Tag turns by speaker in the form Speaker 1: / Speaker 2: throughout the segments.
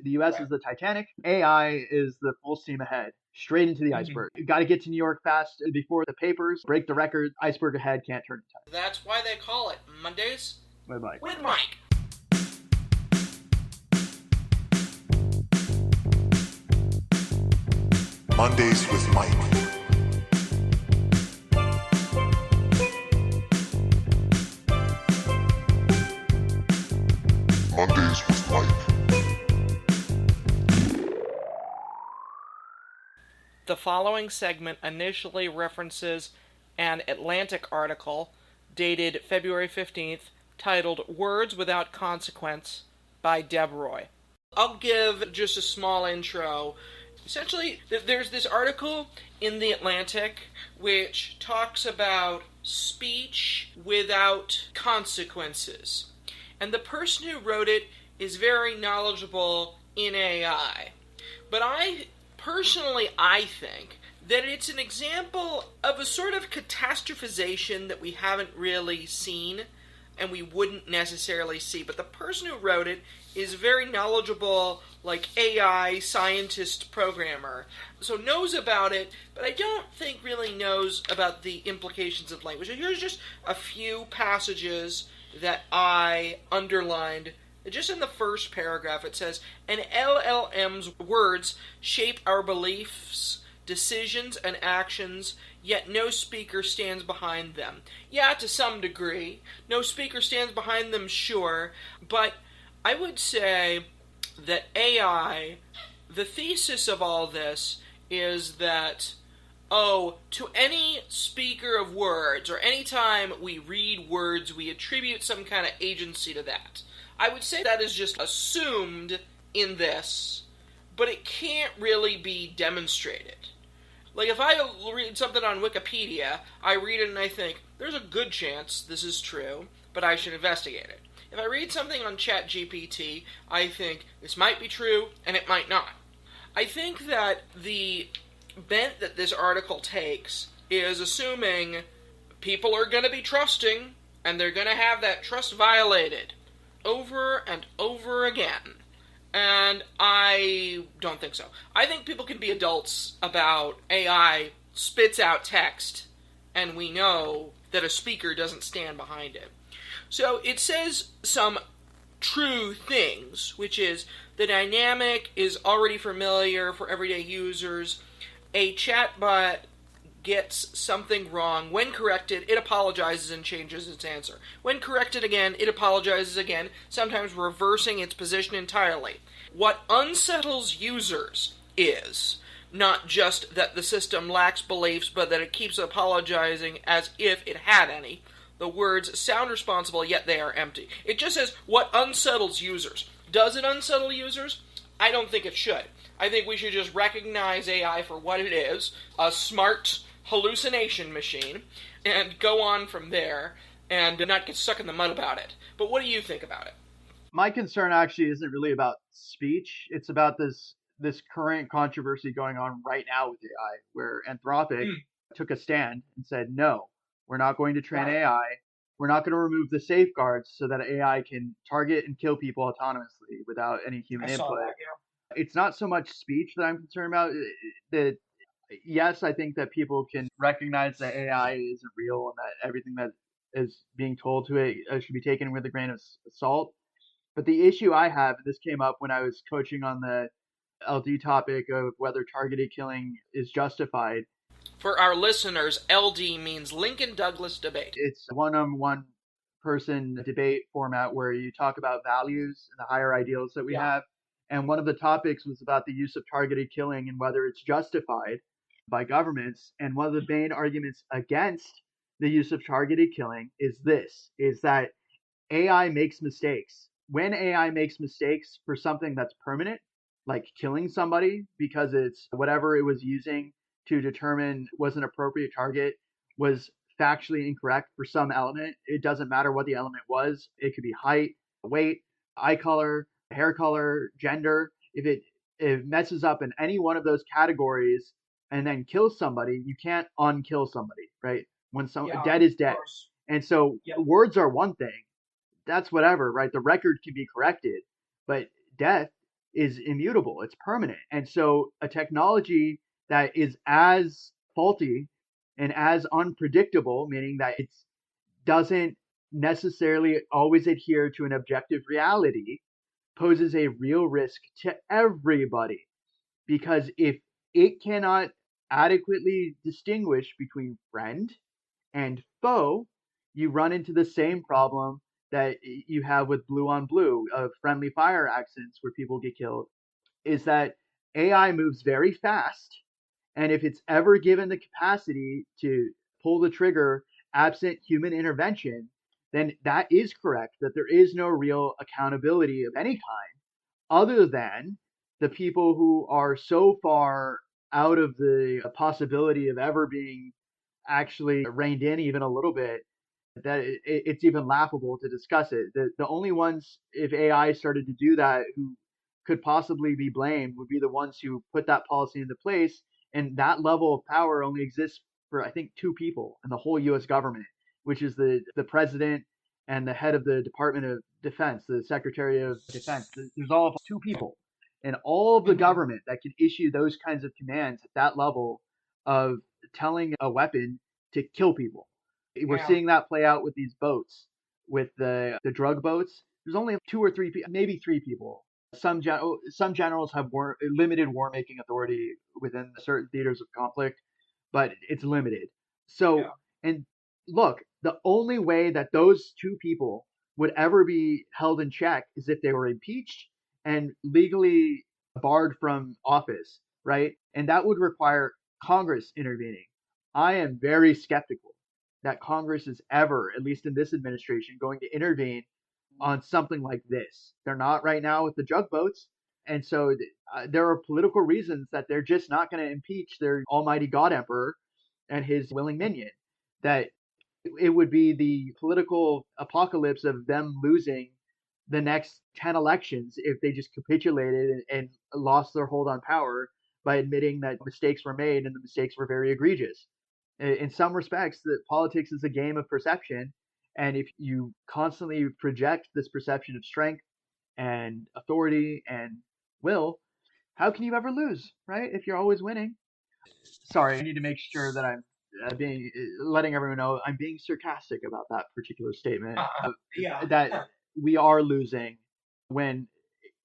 Speaker 1: The US is the Titanic. AI is the full steam ahead, straight into the iceberg. You got to get to New York fast before the papers break the record. Iceberg ahead, can't turn in time.
Speaker 2: That's why they call it Mondays
Speaker 1: With Mike.
Speaker 2: with Mike.
Speaker 3: Mondays with Mike. Mondays with Mike.
Speaker 2: The following segment initially references an Atlantic article dated February 15th titled Words Without Consequence by Deb Roy. I'll give just a small intro. Essentially, there's this article in The Atlantic which talks about speech without consequences. And the person who wrote it is very knowledgeable in AI. But I think that it's an example of a sort of catastrophization that we haven't really seen and we wouldn't necessarily see. But the person who wrote it is very knowledgeable, like AI scientist programmer, so knows about it, but I don't think really knows about the implications of language. So here's just a few passages that I underlined. Just in the first paragraph, it says, an LLM's words shape our beliefs, decisions, and actions, yet no speaker stands behind them. Yeah, to some degree. No speaker stands behind them, sure, but I would say that AI, the thesis of all this is that, to any speaker of words, or any time we read words, we attribute some kind of agency to that. I would say that is just assumed in this, but it can't really be demonstrated. Like, if I read something on Wikipedia, I read it and I think, there's a good chance this is true, but I should investigate it. If I read something on ChatGPT, I think, this might be true, and it might not. I think that the bent that this article takes is assuming people are going to be trusting, and they're going to have that trust violated over and over again. And I don't think so. I think people can be adults about AI spits out text, and we know that a speaker doesn't stand behind it. So it says some true things, which is the dynamic is already familiar for everyday users. A chatbot gets something wrong. When corrected, it apologizes and changes its answer. When corrected again, it apologizes again, sometimes reversing its position entirely. What unsettles users is not just that the system lacks beliefs, but that it keeps apologizing as if it had any. The words sound responsible, yet they are empty. It just says what unsettles users. Does it unsettle users? I don't think it should. I think we should just recognize AI for what it is, a smart hallucination machine, and go on from there and not get stuck in the mud about it. But what do you think about it?
Speaker 1: My concern actually isn't really about speech. It's about this current controversy going on right now with AI, where Anthropic took a stand and said, no, we're not going to train AI. We're not going to remove the safeguards so that AI can target and kill people autonomously without any human input. It's not so much speech that I'm concerned about. That yes, I think that people can recognize that AI isn't real and that everything that is being told to it should be taken with a grain of salt. But the issue I have, and this came up when I was coaching on the LD topic of whether targeted killing is justified.
Speaker 2: For our listeners, LD means Lincoln Douglas debate.
Speaker 1: It's a one-on-one person debate format where you talk about values and the higher ideals that we have. And one of the topics was about the use of targeted killing and whether it's justified by governments. And one of the main arguments against the use of targeted killing is that AI makes mistakes. When AI makes mistakes for something that's permanent, like killing somebody because it's whatever it was using to determine was an appropriate target was factually incorrect for some element, it doesn't matter what the element was. It could be height, weight, eye color, hair color, gender. If it messes up in any one of those categories and then kills somebody, you can't unkill somebody, right? When dead is dead. And so words are one thing. That's whatever, right? The record can be corrected, but death is immutable, it's permanent. And so a technology that is as faulty and as unpredictable, meaning that it doesn't necessarily always adhere to an objective reality, poses a real risk to everybody. Because if it cannot adequately distinguish between friend and foe, you run into the same problem that you have with blue on blue of friendly fire accidents where people get killed, is that AI moves very fast. And if it's ever given the capacity to pull the trigger absent human intervention, then that is correct, that there is no real accountability of any kind other than the people who are so far out of the possibility of ever being actually reined in even a little bit that it's even laughable to discuss it. The only ones, if AI started to do that, who could possibly be blamed would be the ones who put that policy into place. And that level of power only exists for, I think, two people in the whole US government, which is the president and the head of the Department of Defense, the Secretary of Defense. There's all of two people in all of the government that can issue those kinds of commands at that level of telling a weapon to kill people. We're
Speaker 2: Yeah.
Speaker 1: seeing that play out with these boats, with the drug boats. There's only two or three, maybe three people. Some generals have limited war making authority within certain theaters of conflict, but it's limited. So,
Speaker 2: Yeah.
Speaker 1: and look, the only way that those two people would ever be held in check is if they were impeached and legally barred from office, right? And that would require Congress intervening. I am very skeptical that Congress is ever, at least in this administration, going to intervene on something like this. They're not right now with the drug boats. And so there are political reasons that they're just not going to impeach their almighty God emperor and his willing minion. That it would be the political apocalypse of them losing the next 10 elections if they just capitulated and lost their hold on power by admitting that mistakes were made and the mistakes were very egregious. In some respects, that politics is a game of perception, and if you constantly project this perception of strength and authority and will, how can you ever lose, right? If you're always winning. Sorry, I need to make sure that I'm being letting everyone know I'm being sarcastic about that particular statement.
Speaker 2: Yeah.
Speaker 1: That we are losing when,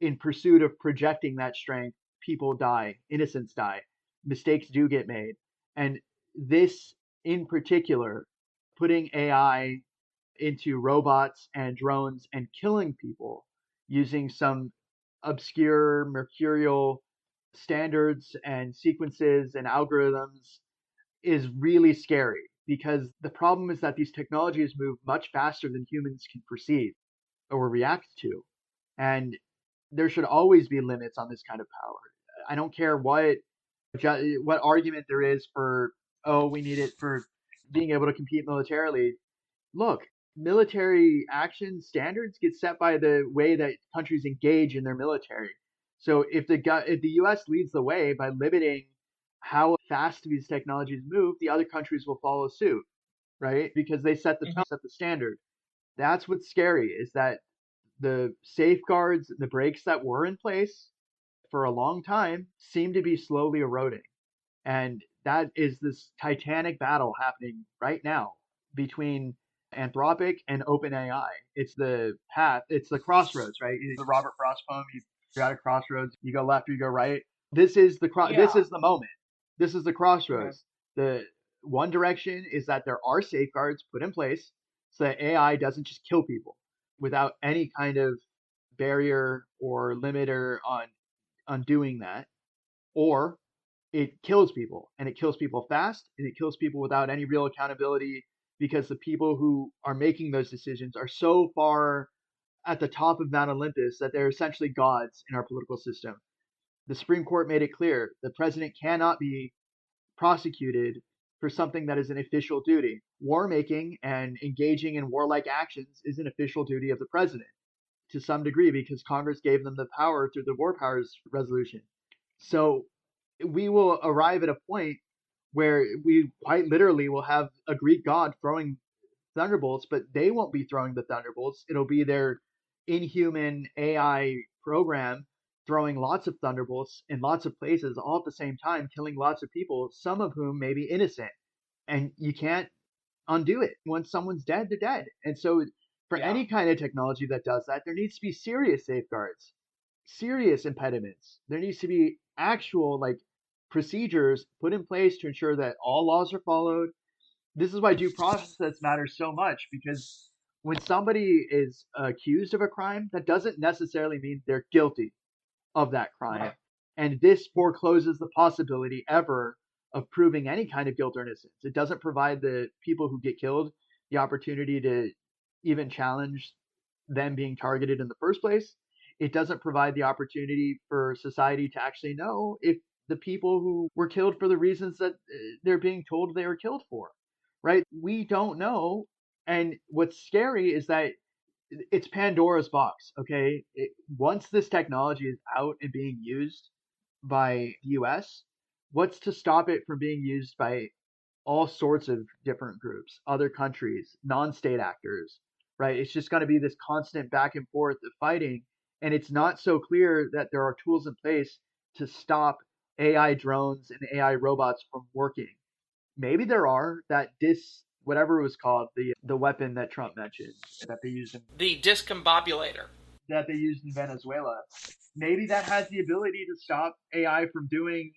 Speaker 1: in pursuit of projecting that strength, people die, innocents die, mistakes do get made, and this in particular, putting AI into robots and drones and killing people using some obscure mercurial standards and sequences and algorithms is really scary because the problem is that these technologies move much faster than humans can perceive or react to. And there should always be limits on this kind of power. I don't care what argument there is for, oh, we need it for being able to compete militarily. Look, military action standards get set by the way that countries engage in their military. So if the U.S. leads the way by limiting how fast these technologies move, the other countries will follow suit, right? Because they set the tone, set the standard. That's what's scary is that the safeguards, the breaks that were in place for a long time seem to be slowly eroding. And that is this titanic battle happening right now between Anthropic and OpenAI. It's the path, it's the crossroads, right? The Robert Frost poem, you're at a crossroads, you go left or you go right. This is this is the moment. This is the crossroads. The one direction is that there are safeguards put in place so that AI doesn't just kill people without any kind of barrier or limiter on doing that, or it kills people and it kills people fast and it kills people without any real accountability because the people who are making those decisions are so far at the top of Mount Olympus that they're essentially gods in our political system. The Supreme Court made it clear the president cannot be prosecuted for something that is an official duty. War making and engaging in warlike actions is an official duty of the president to some degree because Congress gave them the power through the War Powers Resolution. So we will arrive at a point where we quite literally will have a Greek god throwing thunderbolts, but they won't be throwing the thunderbolts. It'll be their inhuman AI program throwing lots of thunderbolts in lots of places all at the same time, killing lots of people, some of whom may be innocent. And you can't undo it. Once someone's dead, they're dead. And so for any kind of technology that does that, there needs to be serious safeguards, serious impediments. There needs to be actual like procedures put in place to ensure that all laws are followed. This is why due process matters so much, because when somebody is accused of a crime, that doesn't necessarily mean they're guilty of that crime.
Speaker 4: Right.
Speaker 1: And this forecloses the possibility ever of proving any kind of guilt or innocence. It doesn't provide the people who get killed the opportunity to even challenge them being targeted in the first place. It doesn't provide the opportunity for society to actually know if the people who were killed for the reasons that they're being told they were killed for, right? We don't know. And what's scary is that it's Pandora's box, okay? Once this technology is out and being used by the US, what's to stop it from being used by all sorts of different groups, other countries, non-state actors, right? It's just going to be this constant back and forth of fighting. And it's not so clear that there are tools in place to stop AI drones and AI robots from working. Maybe there are, that whatever it was called, the weapon that Trump mentioned that they used
Speaker 2: The discombobulator.
Speaker 1: that they used in Venezuela. Maybe that has the ability to stop AI from doing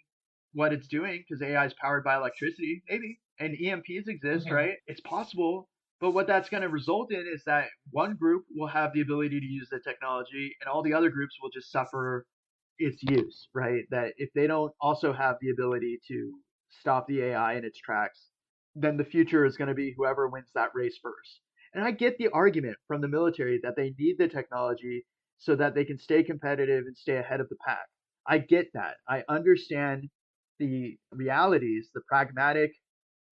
Speaker 1: what it's doing, because AI is powered by electricity, maybe. And EMPs exist, right? It's possible. But what that's going to result in is that one group will have the ability to use the technology, and all the other groups will just suffer its use, right? That if they don't also have the ability to stop the AI in its tracks, then the future is going to be whoever wins that race first. And I get the argument from the military that they need the technology so that they can stay competitive and stay ahead of the pack. I get that. I understand the realities, the pragmatic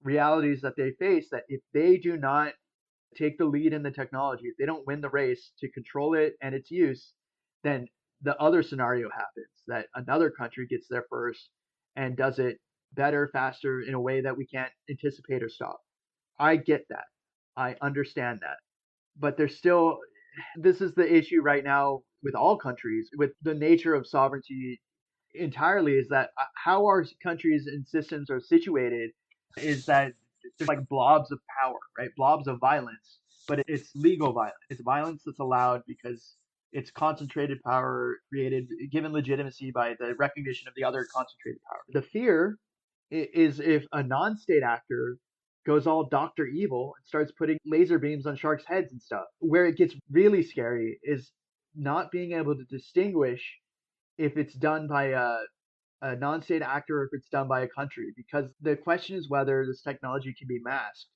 Speaker 1: realities that they face, that if they do not take the lead in the technology, if they don't win the race to control it and its use, then the other scenario happens, that another country gets there first and does it better, faster, in a way that we can't anticipate or stop. I get that. I understand that. But there's still, this is the issue right now with all countries, with the nature of sovereignty entirely, is that how our countries and systems are situated is that there's like blobs of power, right? Blobs of violence, but it's legal violence. It's violence that's allowed because it's concentrated power created, given legitimacy by the recognition of the other concentrated power. The fear is if a non-state actor goes all Dr. Evil and starts putting laser beams on sharks' heads and stuff. Where it gets really scary is not being able to distinguish if it's done by a non-state actor or if it's done by a country, because the question is whether this technology can be masked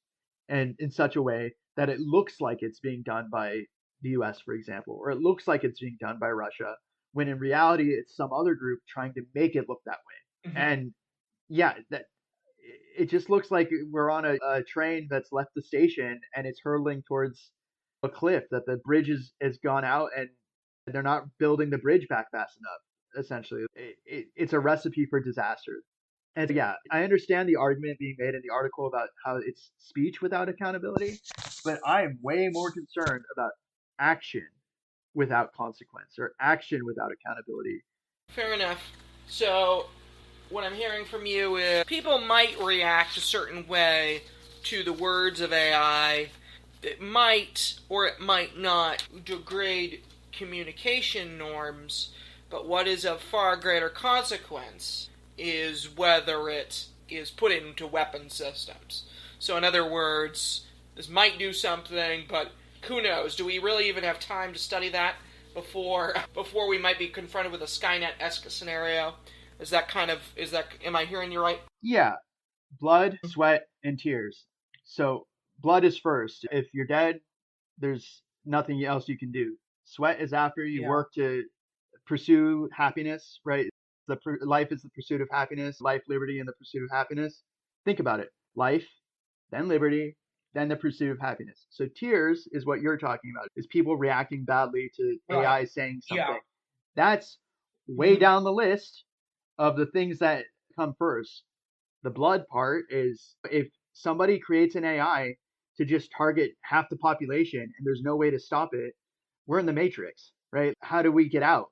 Speaker 1: and in such a way that it looks like it's being done by the US, for example, or it looks like it's being done by Russia, when in reality it's some other group trying to make it look that way. And yeah, that it just looks like we're on a train that's left the station and it's hurtling towards a cliff, that the bridge has gone out and they're not building the bridge back fast enough. Essentially, it's a recipe for disaster. And yeah, I understand the argument being made in the article about how it's speech without accountability, but I am way more concerned about action without consequence, or action without accountability.
Speaker 2: Fair enough. So, what I'm hearing from you is people might react a certain way to the words of AI. It might, or it might not, degrade communication norms, but what is of far greater consequence is whether it is put into weapon systems. So in other words, this might do something, but who knows? Do we really even have time to study that before we might be confronted with a Skynet-esque scenario? Am I hearing you right?
Speaker 1: Yeah, blood, sweat, and tears. So blood is first. If you're dead, there's nothing else you can do. Sweat is after you work to pursue happiness, right? Life is the pursuit of happiness, life, liberty, and the pursuit of happiness. Think about it. Life, then liberty, then the pursuit of happiness. So tears is what you're talking about, is people reacting badly to AI saying something.
Speaker 4: Yeah.
Speaker 1: That's way down the list of the things that come first. The blood part is if somebody creates an AI to just target half the population and there's no way to stop it, we're in the matrix, right? How do we get out?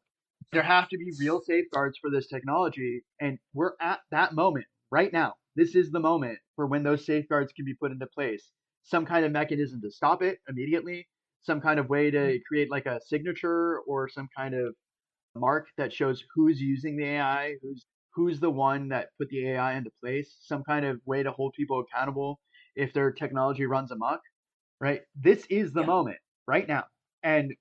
Speaker 1: There have to be real safeguards for this technology, and we're at that moment right now. This is the moment for when those safeguards can be put into place. Some kind of mechanism to stop it immediately, some kind of way to create like a signature or some kind of mark that shows who's using the AI, who's the one that put the AI into place, some kind of way to hold people accountable if their technology runs amok, right? This is the moment right now. And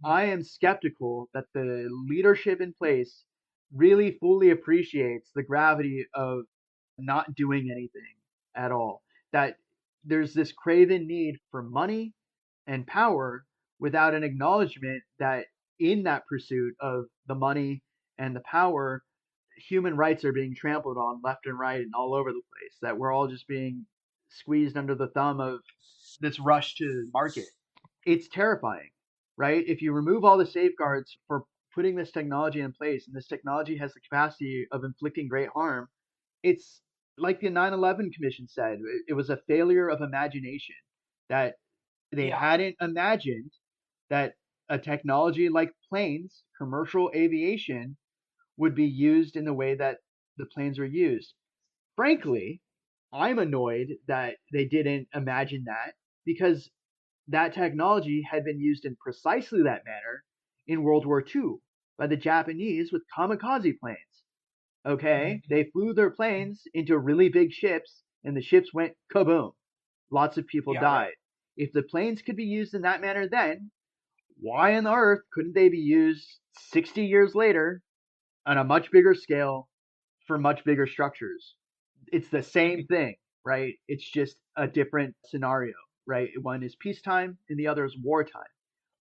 Speaker 1: I am skeptical that the leadership in place really fully appreciates the gravity of not doing anything at all. That there's this craven need for money and power without an acknowledgement that in that pursuit of the money and the power, human rights are being trampled on left and right and all over the place. That we're all just being squeezed under the thumb of this rush to market. It's terrifying, right? If you remove all the safeguards for putting this technology in place, and this technology has the capacity of inflicting great harm, it's like the 9/11 Commission said, it was a failure of imagination, that they hadn't imagined that a technology like planes, commercial aviation, would be used in the way that the planes are used. Frankly, I'm annoyed that they didn't imagine that, because that technology had been used in precisely that manner in World War II by the Japanese with kamikaze planes. Okay, they flew their planes into really big ships, and the ships went kaboom. Lots of people died. Right. If the planes could be used in that manner then, why on earth couldn't they be used 60 years later on a much bigger scale for much bigger structures? It's the same thing, right? It's just a different scenario, right? One is peacetime and the other is wartime.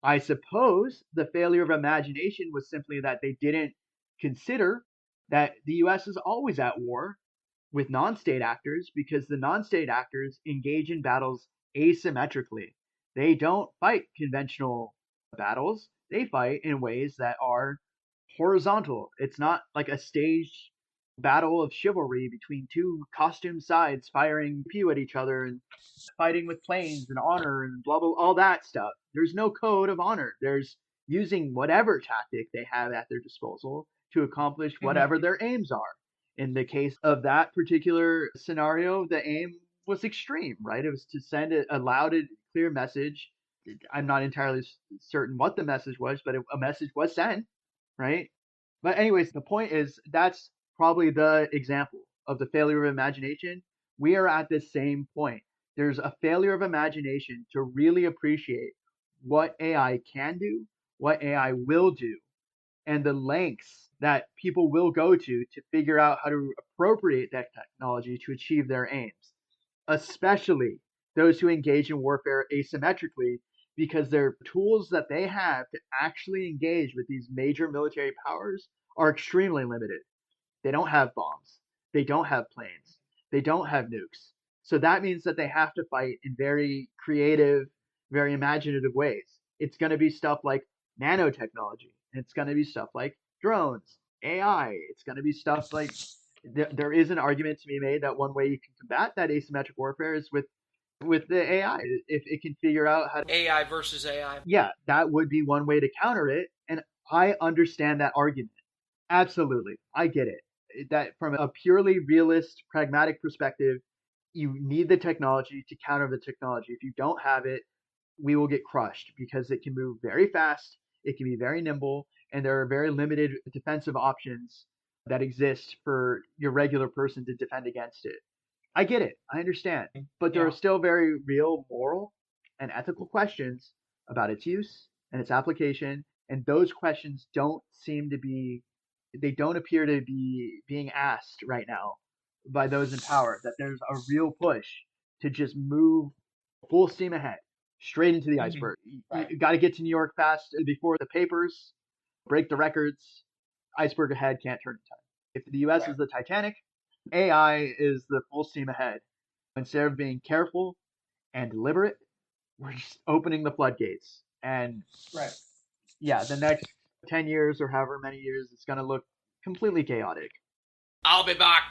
Speaker 1: I suppose the failure of imagination was simply that they didn't consider that the US is always at war with non-state actors, because the non-state actors engage in battles asymmetrically. They don't fight conventional battles. They fight in ways that are horizontal. It's not like a staged battle of chivalry between two costumed sides firing pew at each other and fighting with planes and honor and blah blah, all that stuff. There's no code of honor. There's using whatever tactic they have at their disposal to accomplish whatever their aims are. In the case of that particular scenario, the aim was extreme, right? It was to send a loud and clear message. I'm not entirely certain what the message was, but a message was sent, right? But anyways, the point is that's probably the example of the failure of imagination. We are at this same point. There's a failure of imagination to really appreciate what AI can do, what AI will do, and the lengths that people will go to figure out how to appropriate that technology to achieve their aims, especially those who engage in warfare asymmetrically, because their tools that they have to actually engage with these major military powers are extremely limited. They don't have bombs. They don't have planes. They don't have nukes. So that means that they have to fight in very creative, very imaginative ways. It's going to be stuff like nanotechnology. It's going to be stuff like drones, AI. It's going to be stuff like there is an argument to be made that one way you can combat that asymmetric warfare is with the AI. If it can figure out how to
Speaker 2: AI versus AI.
Speaker 1: Yeah, that would be one way to counter it, and I understand that argument. Absolutely. I get it. That from a purely realist, pragmatic perspective, you need the technology to counter the technology. If you don't have it, we will get crushed because it can move very fast, it can be very nimble, and there are very limited defensive options that exist for your regular person to defend against it. I get it. I understand. But there are still very real moral and ethical questions about its use and its application, and those questions don't appear to be being asked right now by those in power. That there's a real push to just move full steam ahead, straight into the iceberg. Right. You got to get to New York fast before the papers break the records. Iceberg ahead, can't turn in time. If the U.S. is the Titanic, AI is the full steam ahead. Instead of being careful and deliberate, we're just opening the floodgates. And the next 10 years or however many years, it's going to look completely chaotic.
Speaker 2: I'll be back.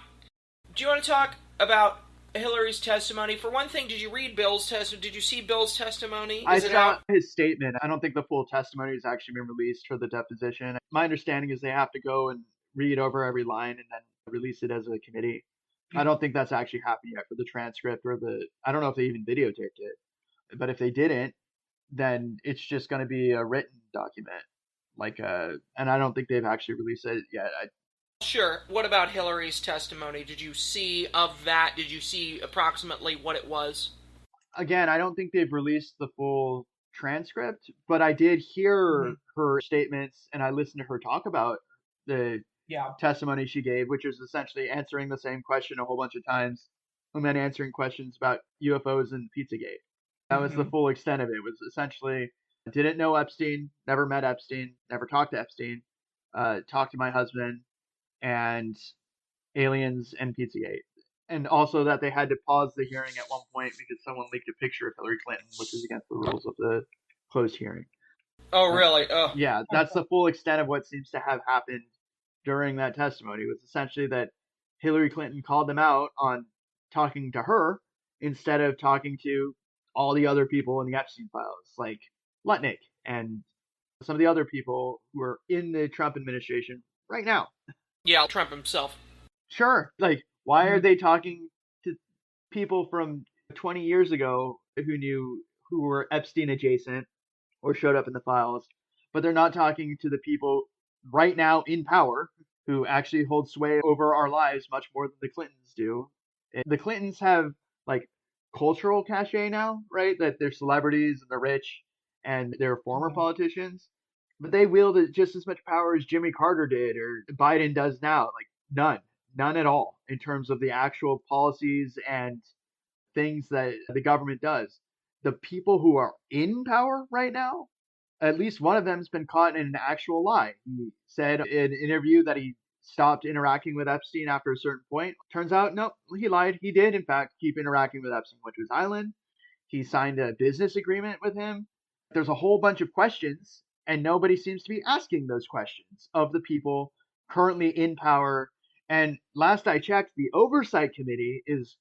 Speaker 2: Do you want to talk about Hillary's testimony. For one thing, did you read Bill's testimony? Did you see Bill's testimony?
Speaker 1: I
Speaker 2: Is it
Speaker 1: saw
Speaker 2: out?
Speaker 1: his statement. I don't think the full testimony has actually been released for the deposition. My understanding is they have to go and read over every line and then release it as a committee. I don't think that's actually happened yet for the transcript or I don't know if they even videotaped it. But if they didn't, then it's just going to be a written document. And I don't think they've actually released it yet.
Speaker 2: Sure. What about Hillary's testimony? Did you see of that? Did you see approximately what it was?
Speaker 1: Again, I don't think they've released the full transcript, but I did hear her statements and I listened to her talk about the testimony she gave, which is essentially answering the same question a whole bunch of times, and then answering questions about UFOs and Pizzagate. That was the full extent of it. It was essentially, didn't know Epstein, never met Epstein, never talked to Epstein, talked to my husband, and aliens and Pizzagate. And also that they had to pause the hearing at one point because someone leaked a picture of Hillary Clinton, which is against the rules of the closed hearing.
Speaker 2: Oh, really? Oh.
Speaker 1: Yeah, that's the full extent of what seems to have happened during that testimony. It was essentially that Hillary Clinton called them out on talking to her instead of talking to all the other people in the Epstein files, like Lutnick and some of the other people who are in the Trump administration right now.
Speaker 2: Yeah, Trump himself.
Speaker 1: Sure. Like, why are they talking to people from 20 years ago who were Epstein adjacent or showed up in the files, but they're not talking to the people right now in power who actually hold sway over our lives much more than the Clintons do? The Clintons have like cultural cachet now, right? That they're celebrities and they're rich and they're former politicians, but they wield just as much power as Jimmy Carter did or Biden does now. Like none at all in terms of the actual policies and things that the government does. The people who are in power right now, at least one of them has been caught in an actual lie. He said in an interview that he stopped interacting with Epstein after a certain point. Turns out, no, he lied. He did, in fact, keep interacting with Epstein, went to his island. He signed a business agreement with him. There's a whole bunch of questions, and nobody seems to be asking those questions of the people currently in power. And last I checked, the Oversight Committee is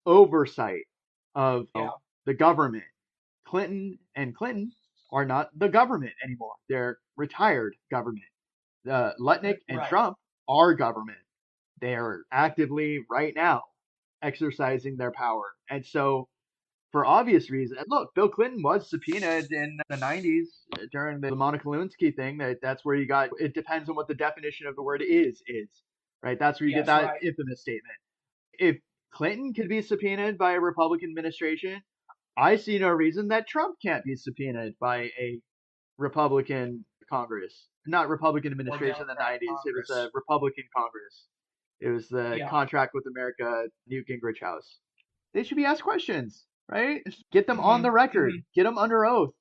Speaker 1: oversight of the government. Clinton and Clinton are not the government anymore. They're retired government. Lutnick and Trump are government. They are actively right now exercising their power. And so for obvious reasons, look, Bill Clinton was subpoenaed in the 90s during the Monica Lewinsky thing. That's where you got, it depends on what the definition of the word is, right? That's where you get that infamous statement. If Clinton could be subpoenaed by a Republican administration, I see no reason that Trump can't be subpoenaed by a Republican Congress. Not Republican administration in the 90s. Congress. It was a Republican Congress. It was the Contract with America, Newt Gingrich House. They should be asked questions, right? Get them on the record. Get them under oath.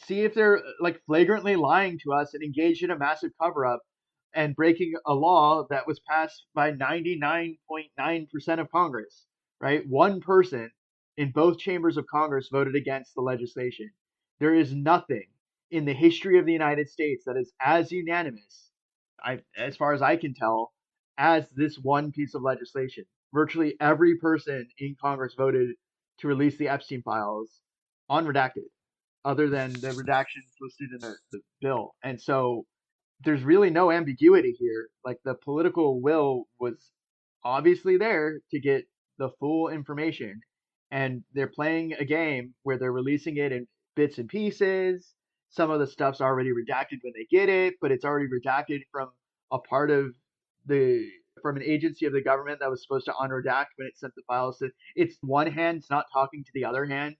Speaker 1: See if they're like flagrantly lying to us and engaged in a massive cover-up and breaking a law that was passed by 99.9% of Congress, right? One person in both chambers of Congress voted against the legislation. There is nothing in the history of the United States that is as unanimous, as far as I can tell, as this one piece of legislation. Virtually every person in Congress voted to release the Epstein files unredacted, other than the redactions listed in the bill. And so there's really no ambiguity here. Like, the political will was obviously there to get the full information. And they're playing a game where they're releasing it in bits and pieces. Some of the stuff's already redacted when they get it, but it's already redacted from a part of from an agency of the government that was supposed to unredact when it sent the files. It's one hand's not talking to the other hand,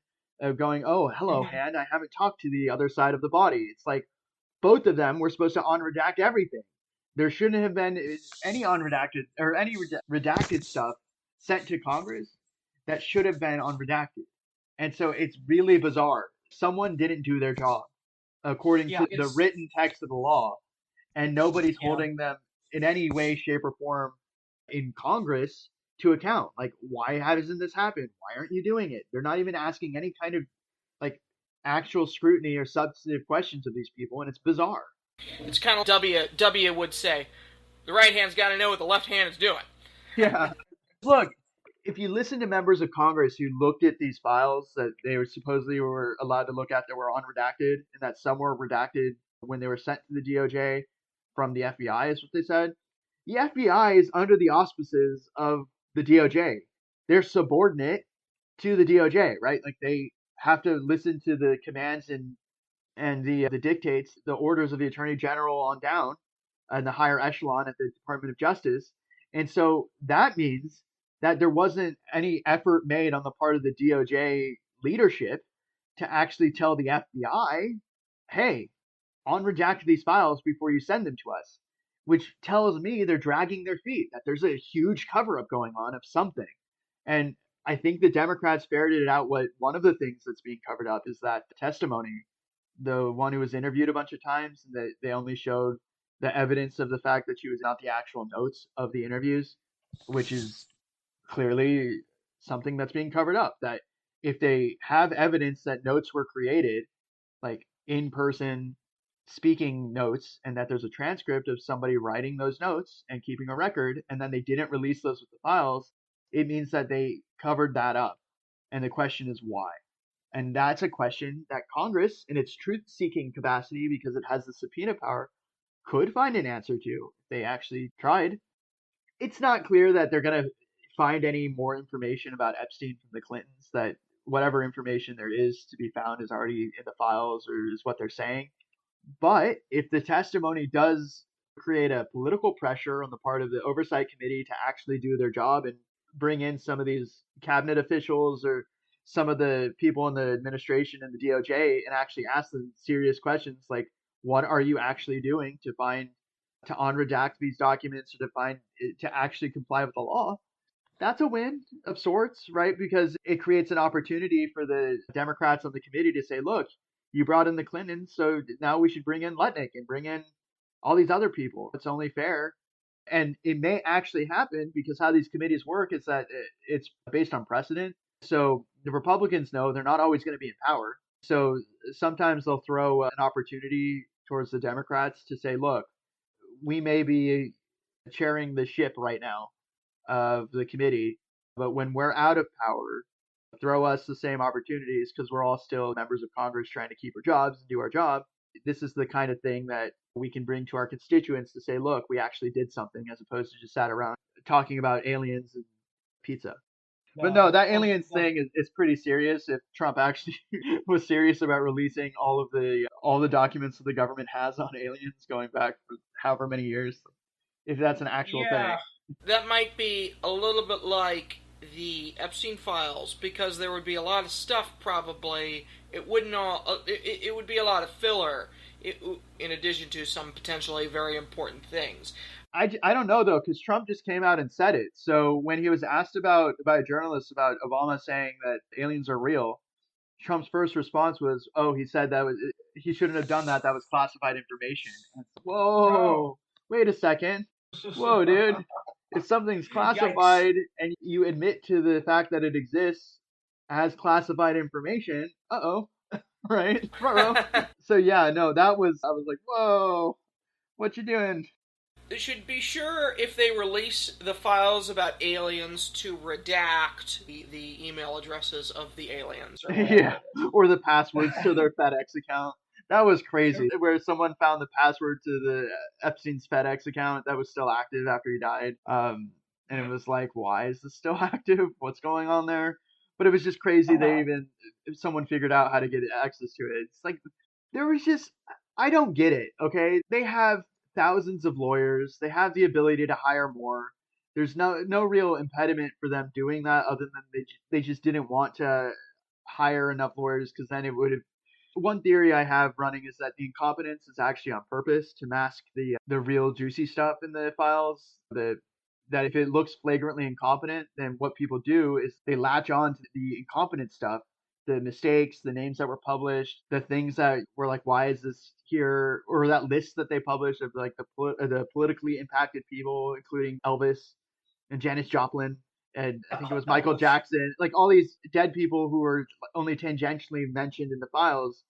Speaker 1: going, oh, hello, hand, I haven't talked to the other side of the body. It's like both of them were supposed to unredact everything. There shouldn't have been any unredacted or any redacted stuff sent to Congress that should have been unredacted. And so it's really bizarre. Someone didn't do their job according to the written text of the law, and nobody's holding them in any way, shape, or form in Congress to account. Like, why hasn't this happened? Why aren't you doing it? They're not even asking any kind of like actual scrutiny or substantive questions of these people, and it's bizarre.
Speaker 2: It's kind of W would say, the right hand's got to know what the left hand is doing.
Speaker 1: Yeah. Look, if you listen to members of Congress who looked at these files that they were supposedly were allowed to look at that were unredacted, and that some were redacted when they were sent to the DOJ from the FBI, is what they said. The FBI is under the auspices of the DOJ. They're subordinate to the DOJ, right? Like they have to listen to the commands and the dictates, the orders of the Attorney General on down, and the higher echelon at the Department of Justice. And so that means that there wasn't any effort made on the part of the DOJ leadership to actually tell the FBI, hey, unredact these files before you send them to us, which tells me they're dragging their feet, that there's a huge cover up going on of something. And I think the Democrats ferreted it out. What one of the things that's being covered up is that testimony, the one who was interviewed a bunch of times, and they only showed the evidence of the fact that she was not the actual notes of the interviews, which is clearly something that's being covered up. That if they have evidence that notes were created, like in person speaking notes, and that there's a transcript of somebody writing those notes and keeping a record, and then they didn't release those with the files, it means that they covered that up. And the question is why? And that's a question that Congress, in its truth seeking capacity, because it has the subpoena power, could find an answer to if they actually tried. It's not clear that they're going to find any more information about Epstein from the Clintons, that whatever information there is to be found is already in the files or is what they're saying. But if the testimony does create a political pressure on the part of the oversight committee to actually do their job and bring in some of these cabinet officials or some of the people in the administration and the DOJ and actually ask them serious questions like, what are you actually doing to unredact these documents or to actually comply with the law? That's a win of sorts, right? Because it creates an opportunity for the Democrats on the committee to say, look, you brought in the Clintons, so now we should bring in Lutnick and bring in all these other people. It's only fair. And it may actually happen because how these committees work is that it's based on precedent. So the Republicans know they're not always going to be in power. So sometimes they'll throw an opportunity towards the Democrats to say, look, we may be chairing the ship right now of the committee, but when we're out of power, throw us the same opportunities because we're all still members of Congress trying to keep our jobs and do our job. This is the kind of thing that we can bring to our constituents to say, look, we actually did something, as opposed to just sat around talking about aliens and pizza. But no, that aliens thing is pretty serious. If Trump actually was serious about releasing all the documents that the government has on aliens going back for however many years, if that's an actual thing.
Speaker 2: That might be a little bit like the Epstein files, because there would be a lot of stuff probably. It wouldn't all. It would be a lot of filler, in addition to some potentially very important things.
Speaker 1: I don't know though, because Trump just came out and said it. So when he was asked by a journalist about Obama saying that aliens are real, Trump's first response was, "Oh, he said he shouldn't have done that. That was classified information." Whoa, wait a second. Whoa, dude. If something's classified and you admit to the fact that it exists as classified information, right? So yeah, no, I was like, whoa, what you doing?
Speaker 2: They should be sure, if they release the files about aliens, to redact the email addresses of the aliens.
Speaker 1: Yeah, or the passwords to their FedEx account. That was crazy. Where someone found the password to the Epstein's FedEx account that was still active after he died. And it was like, why is this still active? What's going on there? But it was just crazy. Someone figured out how to get access to it. It's like, I don't get it. Okay, they have thousands of lawyers. They have the ability to hire more. There's no real impediment for them doing that, other than they just didn't want to hire enough lawyers, because then it would have. One theory I have running is that the incompetence is actually on purpose to mask the real juicy stuff in the files. That if it looks flagrantly incompetent, then what people do is they latch on to the incompetent stuff, the mistakes, the names that were published, the things that were like, why is this here? Or that list that they published of like the politically impacted people, including Elvis and Janis Joplin, and I think it was Michael Jackson, like all these dead people who were only tangentially mentioned in the files.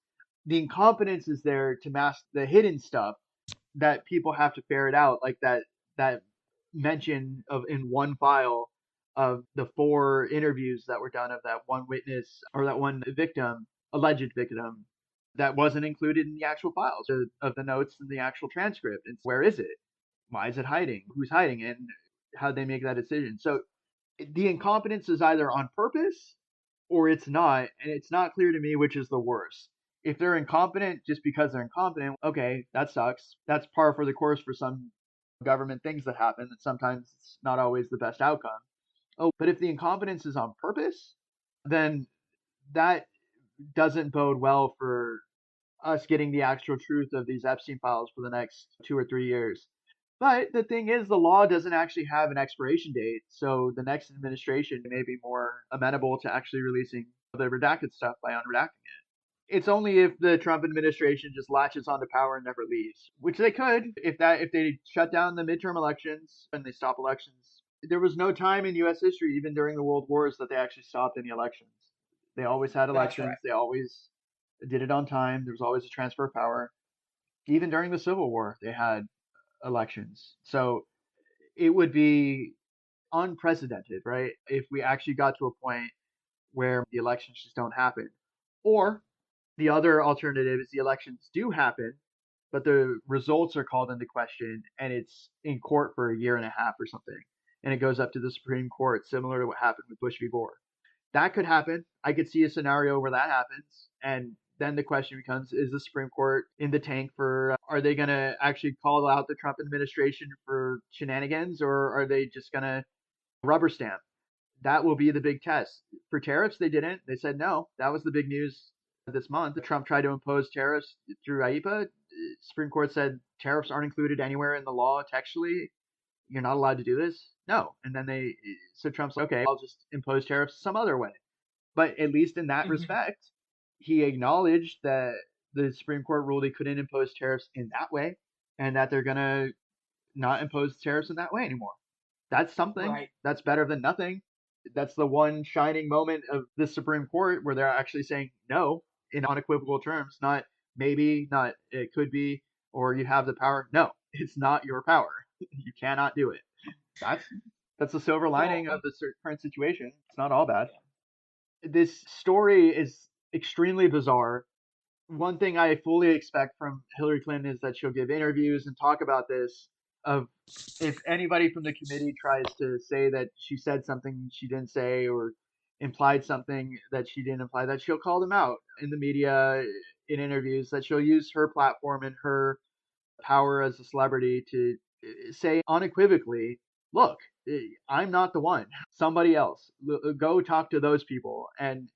Speaker 1: The incompetence is there to mask the hidden stuff that people have to ferret out, like that mention of in one file of the 4 interviews that were done of that one witness or that one victim, alleged victim, that wasn't included in the actual files of the notes and the actual transcript. And where is it? Why is it hiding? Who's hiding it? And how did they make that decision? So the incompetence is either on purpose or it's not, and it's not clear to me which is the worst. If they're incompetent just because they're incompetent, okay, that sucks. That's par for the course for some government things that happen, and sometimes it's not always the best outcome. Oh, but if the incompetence is on purpose, then that doesn't bode well for us getting the actual truth of these Epstein files for the next 2 or 3 years. But the thing is, the law doesn't actually have an expiration date, so the next administration may be more amenable to actually releasing the redacted stuff by unredacting it. It's only if the Trump administration just latches onto power and never leaves, which they could if they shut down the midterm elections and they stop elections. There was no time in U.S. history, even during the World Wars, that they actually stopped any elections. They always had elections.
Speaker 2: right.
Speaker 1: They always did it on time. There was always a transfer of power. Even during the Civil War, they had elections. So it would be unprecedented, right? If we actually got to a point where the elections just don't happen. Or the other alternative is the elections do happen, but the results are called into question and it's in court for a year and a half or something. And it goes up to the Supreme Court, similar to what happened with Bush v. Gore. That could happen. I could see a scenario where that happens. And then the question becomes, is the Supreme Court in the tank for, are they going to actually call out the Trump administration for shenanigans, or are they just going to rubber stamp? That will be the big test. For tariffs, they didn't. They said no. That was the big news this month. Trump tried to impose tariffs through IEEPA. Supreme Court said tariffs aren't included anywhere in the law textually. You're not allowed to do this. No. And then so Trump's like, okay, I'll just impose tariffs some other way. But at least in that respect, he acknowledged that the Supreme Court ruled he couldn't impose tariffs in that way, and that they're going to not impose tariffs in that way anymore. That's something.
Speaker 2: Right.
Speaker 1: That's better than nothing. That's the one shining moment of the Supreme Court where they're actually saying no in unequivocal terms, not maybe, not it could be, or you have the power. No, it's not your power. You cannot do it. That's the silver lining of the current situation. It's not all bad. This story is extremely bizarre. One thing I fully expect from Hillary Clinton is that she'll give interviews and talk about this. Of if anybody from the committee tries to say that she said something she didn't say or implied something that she didn't imply, that she'll call them out in the media, in interviews, that she'll use her platform and her power as a celebrity to say unequivocally, look, I'm not the one. Somebody else. Go talk to those people. And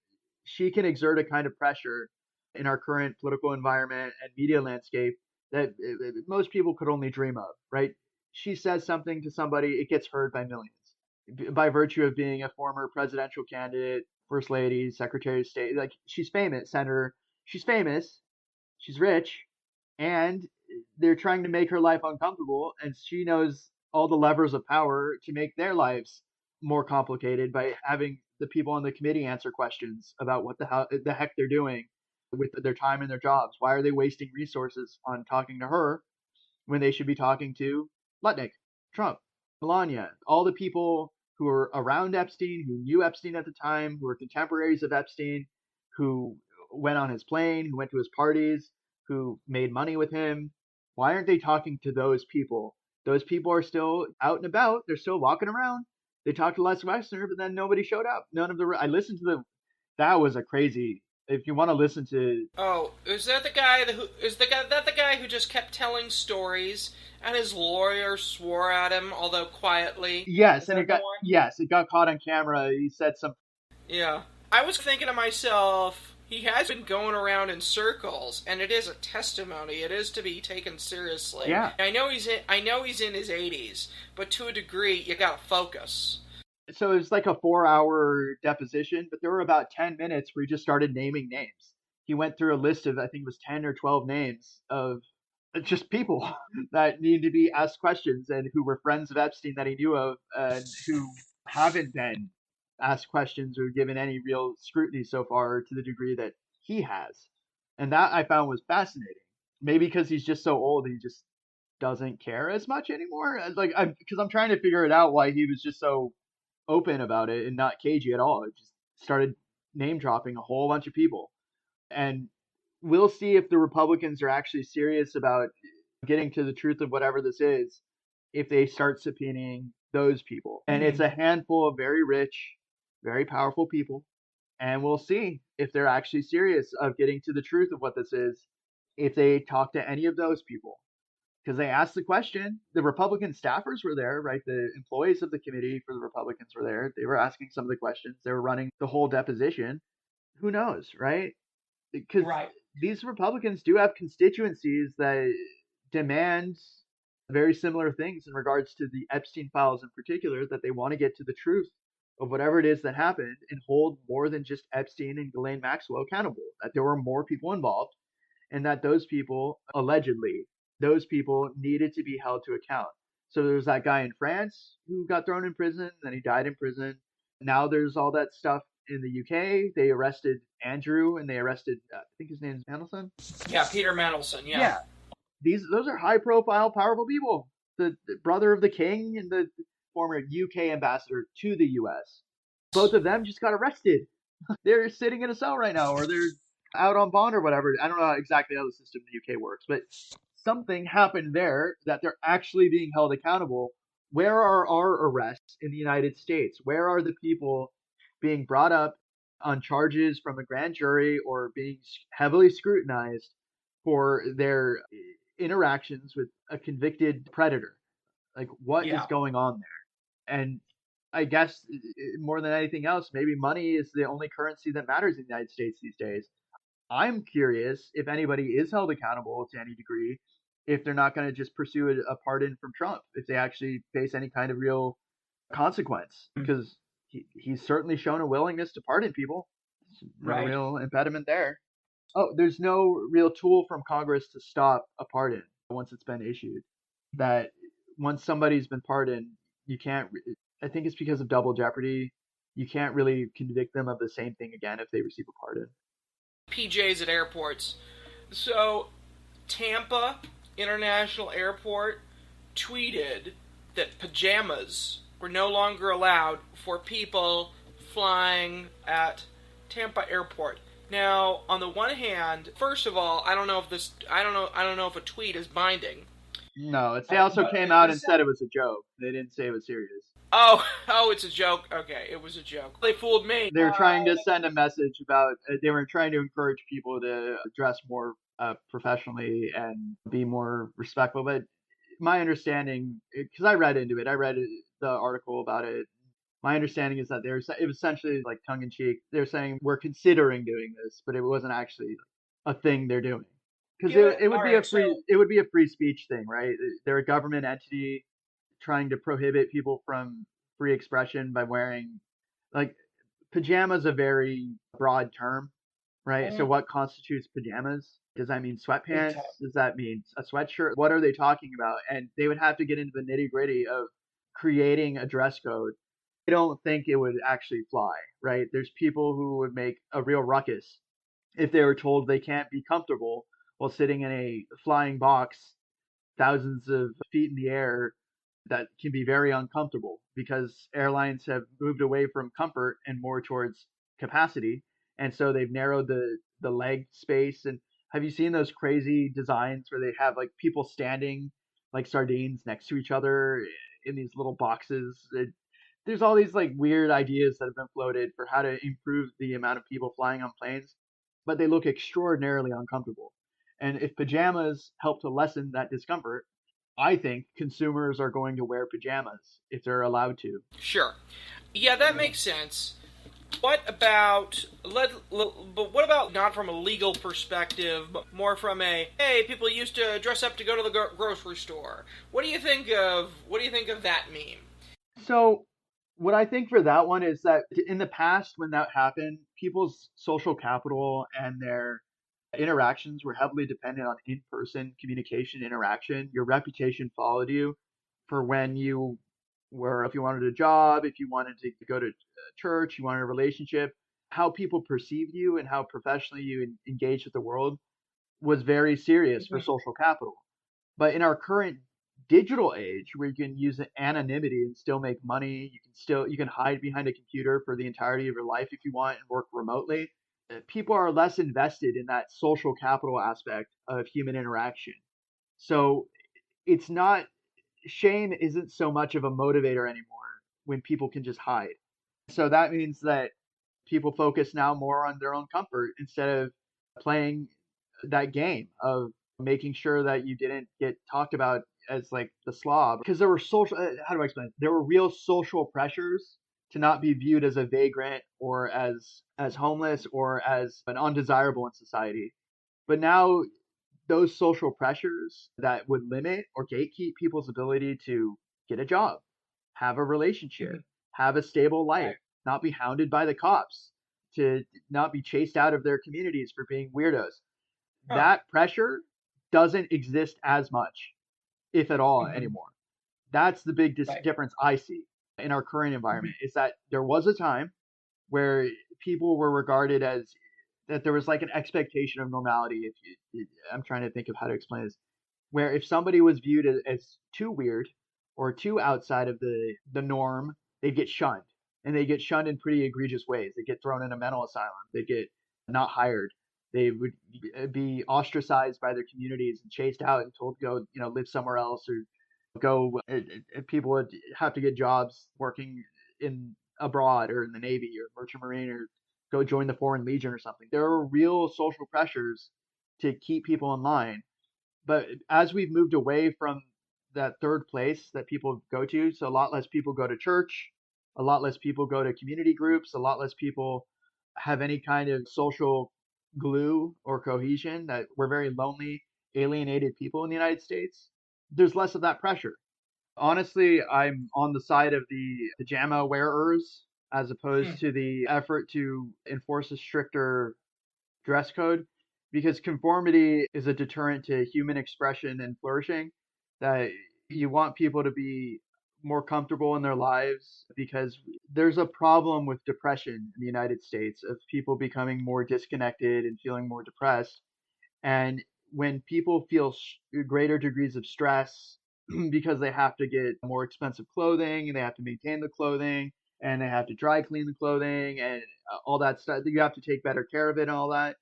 Speaker 1: she can exert a kind of pressure in our current political environment and media landscape that most people could only dream of, right? She says something to somebody, it gets heard by millions by virtue of being a former presidential candidate, first lady, secretary of state. Like, she's famous, senator. She's famous. She's rich. And they're trying to make her life uncomfortable. And she knows all the levers of power to make their lives more complicated by having the people on the committee answer questions about what the heck they're doing with their time and their jobs. Why are they wasting resources on talking to her when they should be talking to Lutnick, Trump, Melania, all the people who were around Epstein, who knew Epstein at the time, who were contemporaries of Epstein, who went on his plane, who went to his parties, who made money with him? Why aren't they talking to those people? Those people are still out and about. They're still walking around. They talked to Les Wexner, but then nobody showed up. I listened to that was a crazy. If you want to listen to,
Speaker 2: is that the guy who just kept telling stories and his lawyer swore at him, although quietly?
Speaker 1: Yes, and it got caught on camera. He said some.
Speaker 2: Yeah, I was thinking to myself, he has been going around in circles, and it is a testimony. It is to be taken seriously.
Speaker 1: Yeah.
Speaker 2: I know he's in his 80s, but to a degree, you gotta focus.
Speaker 1: So it was like a 4-hour deposition, but there were about 10 minutes where he just started naming names. He went through a list of, I think it was 10 or 12 names of just people that needed to be asked questions and who were friends of Epstein that he knew of and who haven't been asked questions or given any real scrutiny so far to the degree that he has. And that I found was fascinating. Maybe because he's just so old, he just doesn't care as much anymore. Because I'm trying to figure it out why he was just so open about it and not cagey at all. It just started name dropping a whole bunch of people. And we'll see if the Republicans are actually serious about getting to the truth of whatever this is if they start subpoenaing those people. And it's a handful of very rich, very powerful people. And we'll see if they're actually serious of getting to the truth of what this is if they talk to any of those people. Because they asked the question, the Republican staffers were there, right? The employees of the committee for the Republicans were there. They were asking some of the questions. They were running the whole deposition. Who knows, right? Because these Republicans do have constituencies that demand very similar things in regards to the Epstein files in particular, that they want to get to the truth of whatever it is that happened and hold more than just Epstein and Ghislaine Maxwell accountable, that there were more people involved and that those people, allegedly, those people needed to be held to account. So there's that guy in France who got thrown in prison, then he died in prison. Now there's all that stuff in the UK. They arrested Andrew and they arrested, I think his name's Mandelson.
Speaker 2: Yeah, Peter Mandelson. Yeah.
Speaker 1: Those are high profile, powerful people. The brother of the king and the former UK ambassador to the US. Both of them just got arrested. They're sitting in a cell right now, or they're out on bond or whatever. I don't know exactly how the system in the UK works, but something happened there that they're actually being held accountable. Where are our arrests in the United States? Where are the people being brought up on charges from a grand jury or being heavily scrutinized for their interactions with a convicted predator? Like, what is going on there? And I guess more than anything else, maybe money is the only currency that matters in the United States these days. I'm curious if anybody is held accountable to any degree, if they're not going to just pursue a pardon from Trump, if they actually face any kind of real consequence, because he's certainly shown a willingness to pardon people. There's no real impediment there. Oh, there's no real tool from Congress to stop a pardon once it's been issued. That once somebody's been pardoned, you can't, I think it's because of double jeopardy, you can't really convict them of the same thing again if they receive a pardon.
Speaker 2: PJs at airports. So, Tampa International Airport tweeted that pajamas were no longer allowed for people flying at Tampa Airport. Now, on the one hand, first of all, I don't know if a tweet is binding.
Speaker 1: No, they also came out and said it was a joke. They didn't say it was serious.
Speaker 2: Oh, it's a joke. Okay, it was a joke. They fooled me.
Speaker 1: They were trying to send a message about, they were trying to encourage people to dress more professionally and be more respectful. But my understanding, because I read into it, the article about it. My understanding is that it was essentially like tongue in cheek. They're saying we're considering doing this, but it wasn't actually a thing they're doing. Because it would be a free speech thing, right? They're a government entity trying to prohibit people from free expression by wearing, like, pajamas, a very broad term, right? So what constitutes pajamas? Does that mean sweatpants? Does that mean a sweatshirt? What are they talking about? And they would have to get into the nitty gritty of creating a dress code. I don't think it would actually fly, right? There's people who would make a real ruckus if they were told they can't be comfortable while sitting in a flying box thousands of feet in the air. That can be very uncomfortable because airlines have moved away from comfort and more towards capacity. And so they've narrowed the leg space. And have you seen those crazy designs where they have like people standing like sardines next to each other in these little boxes? There's all these like weird ideas that have been floated for how to improve the amount of people flying on planes, but they look extraordinarily uncomfortable. And if pajamas help to lessen that discomfort, I think consumers are going to wear pajamas if they're allowed to.
Speaker 2: Sure. Yeah, that makes sense. What about not from a legal perspective, but more from a, hey, people used to dress up to go to the grocery store. What do you think of that meme?
Speaker 1: So, what I think for that one is that in the past when that happened, people's social capital and their interactions were heavily dependent on in-person communication interaction. Your reputation followed you for when you were, if you wanted a job, if you wanted to go to church, you wanted a relationship, how people perceived you and how professionally you engaged with the world was very serious for social capital. But in our current digital age where you can use anonymity and still make money. You can hide behind a computer for the entirety of your life if you want and work remotely. People are less invested in that social capital aspect of human interaction. So it's not shame isn't so much of a motivator anymore when people can just hide. So that means that people focus now more on their own comfort instead of playing that game of making sure that you didn't get talked about as like the slob because there were social how do I explain it? There were real social pressures to not be viewed as a vagrant or as homeless or as an undesirable in society. But now those social pressures that would limit or gatekeep people's ability to get a job, have a relationship, have a stable life,
Speaker 4: Right.
Speaker 1: not be hounded by the cops, to not be chased out of their communities for being weirdos.
Speaker 4: Huh.
Speaker 1: That pressure doesn't exist as much, if at all,
Speaker 4: Mhm.
Speaker 1: anymore. That's the big
Speaker 4: Right.
Speaker 1: difference I see in our current environment is that there was a time where people were regarded as that there was like an expectation of normality. I'm trying to think of how to explain this, where if somebody was viewed as too weird or too outside of the norm, they'd get shunned, and they get shunned in pretty egregious ways. They get thrown in a mental asylum. They get not hired. They would be ostracized by their communities and chased out and told to go, live somewhere else or go. People would have to get jobs working in abroad or in the Navy or Merchant Marine or go join the Foreign Legion or something. There are real social pressures to keep people in line. But as we've moved away from that third place that people go to, so a lot less people go to church, a lot less people go to community groups, a lot less people have any kind of social glue or cohesion, that we're very lonely, alienated people in the United States. There's less of that pressure. Honestly, I'm on the side of the pajama wearers as opposed to the effort to enforce a stricter dress code because conformity is a deterrent to human expression and flourishing. That you want people to be more comfortable in their lives because there's a problem with depression in the United States of people becoming more disconnected and feeling more depressed. And when people feel greater degrees of stress because they have to get more expensive clothing and they have to maintain the clothing and they have to dry clean the clothing and all that stuff, you have to take better care of it and all that.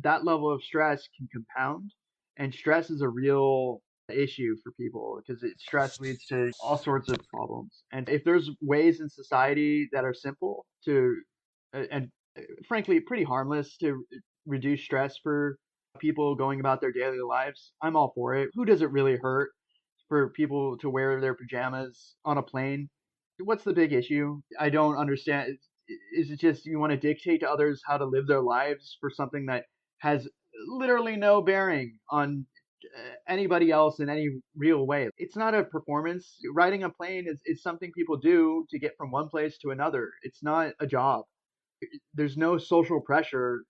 Speaker 1: That level of stress can compound, and stress is a real issue for people because stress leads to all sorts of problems. And if there's ways in society that are simple to and frankly pretty harmless to reduce stress for people going about their daily lives, I'm all for it. Who does it really hurt for people to wear their pajamas on a plane? What's the big issue? I don't understand. Is it just you want to dictate to others how to live their lives for something that has literally no bearing on anybody else in any real way? It's not a performance. Riding a plane is something people do to get from one place to another. It's not a job. There's no social pressure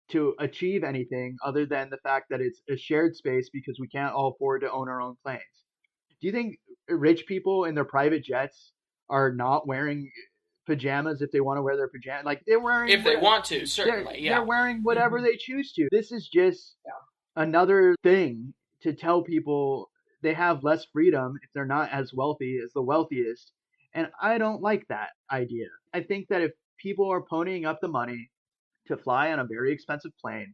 Speaker 1: to achieve anything other than the fact that it's a shared space because we can't all afford to own our own planes. Do you think rich people in their private jets are not wearing pajamas if they want to wear their pajamas? Like they're wearing
Speaker 2: If they want to, certainly,
Speaker 1: they're wearing whatever they choose to. This is just another thing to tell people they have less freedom if they're not as wealthy as the wealthiest. And I don't like that idea. I think that if people are ponying up the money to fly on a very expensive plane,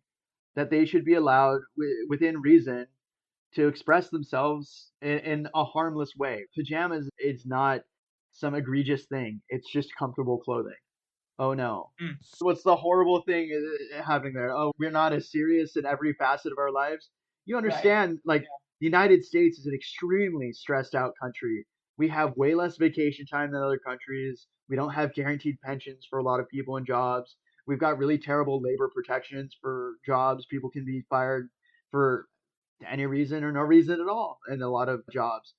Speaker 1: that they should be allowed within reason to express themselves in a harmless way. Pajamas is not some egregious thing. It's just comfortable clothing. Oh no. What's the horrible thing happening there? Oh, we're not as serious in every facet of our lives. You understand, like, the United States is an extremely stressed out country. We have way less vacation time than other countries. We don't have guaranteed pensions for a lot of people in jobs. We've got really terrible labor protections for jobs. People can be fired for any reason or no reason at all in a lot of jobs.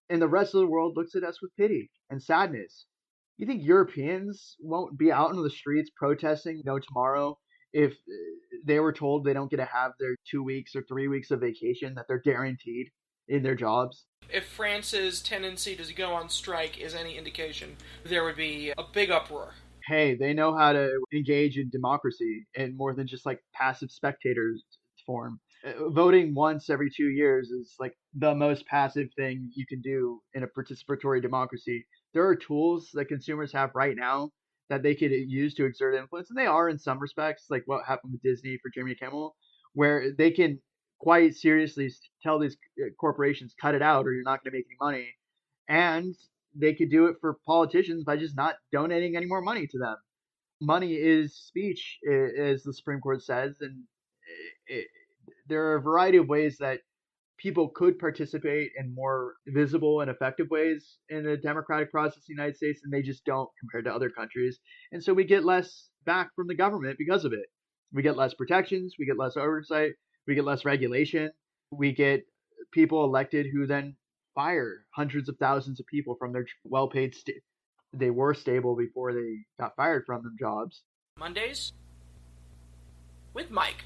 Speaker 1: And the rest of the world looks at us with pity and sadness. You think Europeans won't be out in the streets protesting tomorrow if they were told they don't get to have their 2 weeks or 3 weeks of vacation that they're guaranteed in their jobs?
Speaker 2: If France's tendency to go on strike is any indication, there would be a big uproar.
Speaker 1: Hey, they know how to engage in democracy in more than just like passive spectators form. Voting once every 2 years is like the most passive thing you can do in a participatory democracy. There are tools that consumers have right now that they could use to exert influence, and they are in some respects, like what happened with Disney for Jimmy Kimmel, where they can quite seriously tell these corporations cut it out or you're not going to make any money, and they could do it for politicians by just not donating any more money to them. Money is speech, as the Supreme Court says, and it, there are a variety of ways that people could participate in more visible and effective ways in the democratic process in the United States, and they just don't compared to other countries. And so we get less back from the government because of it. We get less protections, we get less oversight, we get less regulation, we get people elected who then fire hundreds of thousands of people from their well-paid they were stable before they got fired from them jobs.
Speaker 2: Mondays with Mike.